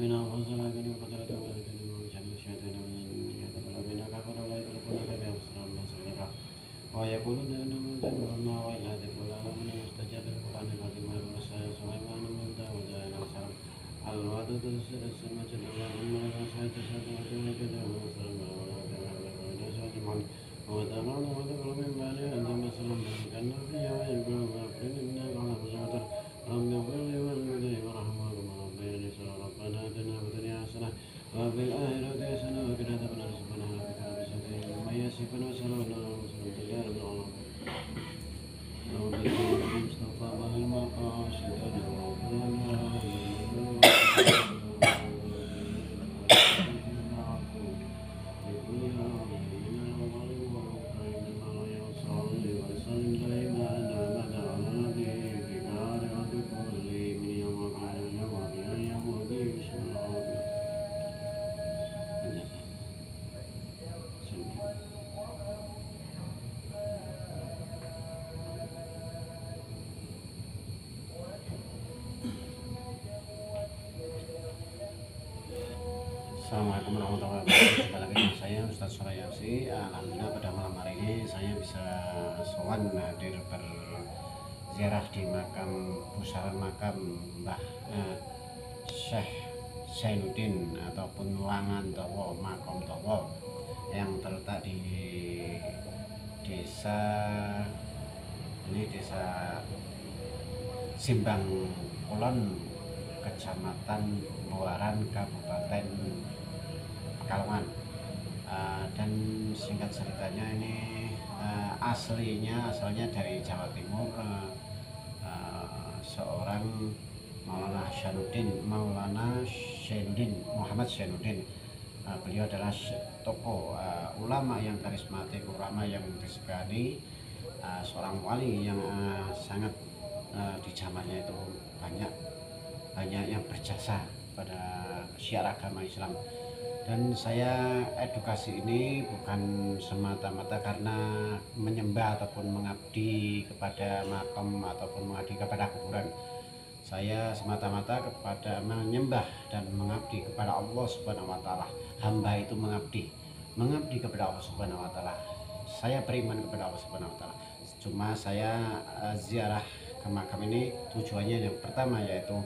من أنفسنا لكن قتلت ولكن وجعل الشيطان يتبع بنا كفر ولا يدركونك بأبصار الناس غيرا ويقولون إنما ذكرنا وإلى ذكر العالمين مستجاب القرآن العظيم والرسول سليمان من داود إلى سلام الوعد تسر السماء اللهم لا سعيد سعيد وجل وسلم وتمام وذكر من بعد أن مسلم كان فيها ويقول ويقول إنا على مزمتر رب اغفر لي ولوالدي ورحمهما ربياني صغيرا ربنا آتنا في الدنيا حسنة وفي الآخرة حسنة وقنا عذاب النار سبحان ربك رب العزة عما يصفون وسلام على المرسلين الحمد لله رب العالمين المصطفى والمقاصد Assalamualaikum warahmatullahi wabarakatuh. Jumpa lagi dengan saya Ustaz Surayasi. Alhamdulillah pada malam hari ini saya bisa sowan hadir berziarah di makam pusaran makam Mbah Syekh Zainuddin ataupun Langan Towo, Makom Towo yang terletak di desa Simbang Kulon, Kecamatan Buaran, Kabupaten Pekalongan. Dan singkat ceritanya ini asalnya dari Jawa Timur, seorang Maulana Zainuddin Muhammad Zainuddin. Beliau adalah tokoh ulama yang karismatik, ulama yang disegani, seorang wali yang sangat di zamannya itu banyak yang berjasa pada syiar agama Islam. Dan saya edukasi ini bukan semata-mata karena menyembah ataupun mengabdi kepada makam ataupun mengabdi kepada kuburan. Saya semata-mata kepada menyembah dan mengabdi kepada Allah Subhanahu wa taala. Hamba itu mengabdi kepada Allah Subhanahu wa taala. Saya beriman kepada Allah Subhanahu wa taala. Cuma saya ziarah ke makam ini tujuannya yang pertama yaitu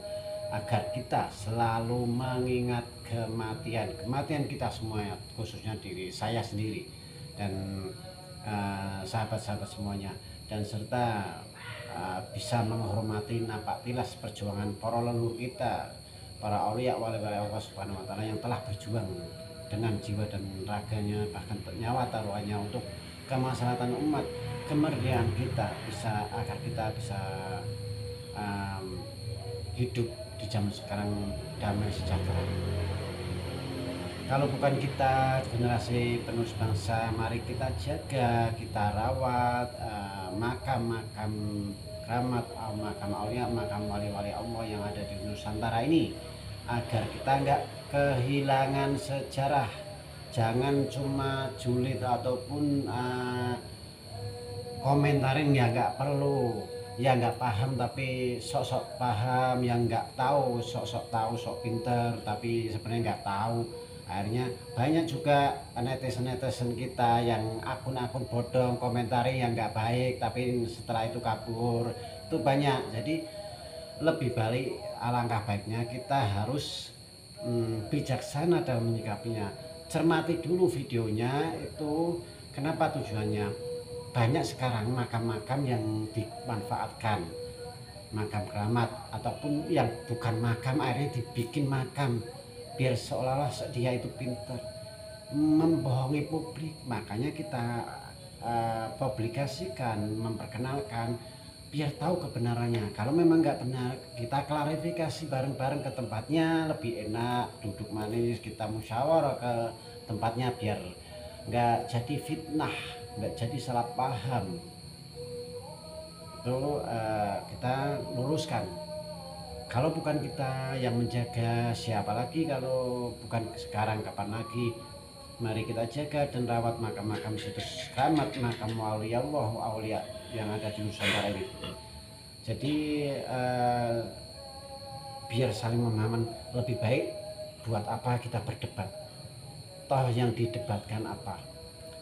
agar kita selalu mengingat kematian kita semua, khususnya diri saya sendiri dan sahabat-sahabat semuanya, dan serta bisa menghormati napak tilas perjuangan para leluhur kita, para aulia wali-wali Allah Subhanahu wa taala yang telah berjuang dengan jiwa dan raganya, bahkan nyawa taruhannya untuk kemaslahatan umat, kemerdekaan kita, agar kita bisa hidup di zaman sekarang damai sejahtera. Kalau bukan kita, generasi penerus bangsa, mari kita jaga, kita rawat makam-makam keramat, makam aulia, makam wali-wali Allah yang ada di Nusantara ini, agar kita nggak kehilangan sejarah. Jangan cuma julid ataupun komentarin ya nggak perlu. Ya nggak paham tapi sok-sok paham, yang nggak tahu sok-sok tahu, sok pinter tapi sebenarnya nggak tahu. Akhirnya banyak juga netizen kita yang akun-akun bodong komentari yang nggak baik tapi setelah itu kabur, itu banyak. Jadi lebih baik, alangkah baiknya kita harus bijaksana dalam menyikapinya. Cermati dulu videonya itu, kenapa tujuannya. Banyak sekarang makam-makam yang dimanfaatkan, makam keramat ataupun yang bukan makam akhirnya dibikin makam biar seolah-olah dia itu pintar, membohongi publik. Makanya kita publikasikan, memperkenalkan biar tahu kebenarannya. Kalau memang nggak benar, kita klarifikasi bareng-bareng ke tempatnya, lebih enak, duduk manis, kita musyawarah ke tempatnya biar nggak jadi fitnah, nggak jadi salah paham. Itu kita luruskan. Kalau bukan kita yang menjaga, siapa lagi? Kalau bukan sekarang, kapan lagi? Mari kita jaga dan rawat makam-makam situs keramat, makam wali Allah, aulia yang ada di Nusantara ini. Jadi biar saling memahaman, lebih baik buat apa kita berdebat, toh yang didebatkan apa,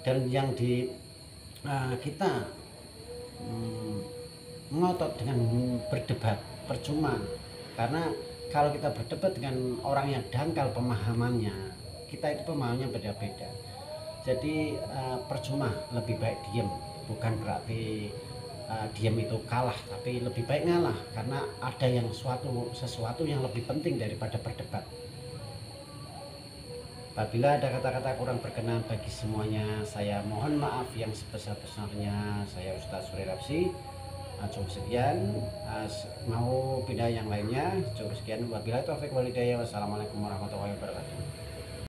dan yang kita ngotot dengan berdebat percuma, karena kalau kita berdebat dengan orang yang dangkal pemahamannya, kita itu pemahamannya beda-beda, jadi percuma, lebih baik diem. Bukan berarti diam itu kalah, tapi lebih baik ngalah, karena ada yang sesuatu yang lebih penting daripada berdebat. Apabila ada kata-kata kurang berkenan bagi semuanya, saya mohon maaf yang sebesar-besarnya. Saya Ustadz Suri Rapsi. Cukup sekian. Mau pindah yang lainnya, cukup sekian. Wabillahi taufiq walhidayah. Wassalamualaikum warahmatullahi wabarakatuh.